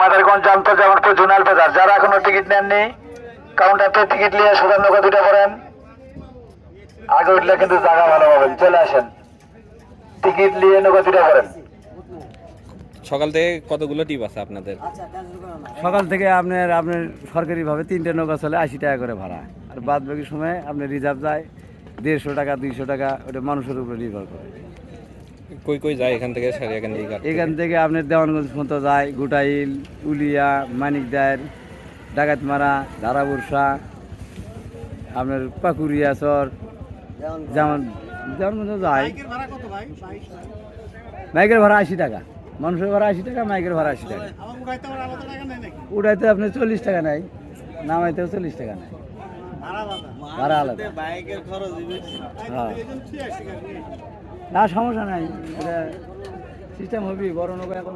মাদারগঞ্জ আন্তর্জাতিক জোনাল বাজার, যারা এখনো টিকিট নেননি কাউন্টারতে টিকিট নিয়ে সোজা নৌকা দুটা করেন। আগে উঠলে কিন্তু জায়গা ভালো পাবেন, চলে আসেন, টিকিট নিয়ে নৌকা দুটা করেন। সকাল থেকে কতগুলো টিপ আছে আপনাদের? সকাল থেকে আপনার সরকারিভাবে 3টে নৌকা চলে 80 টাকা করে ভাড়া, আর বাদ বাকি সময় আপনার রিজার্ভ যায় 150 টাকা 200 টাকা, ওটা মানুষের উপরে নির্ভর করে। কই কই যায় এখান থেকে এখান থেকে আপনার দেওয়ানগঞ্জ পর্যন্ত যায়, গুটাইল, উলিয়া, মানিকদার, ডাকাতমারা, ধারাবুরসা, আপনার পাকুরিয়া চর, যেমন দেওয়ানগঞ্জ যায়। মাইকের ভাড়া 80 টাকা, মানুষের ভাড়া 80 টাকা, মাইকের ভাড়া 80 টাকা। উঠাইতে আপনি 40 টাকা নেয়, নামাইতেও 40 টাকা নেয়, ভাড়া আলাদা। হ্যাঁ, না সমস্যা নাই, এটা সিস্টেম হবি। বড় নৌকা এখন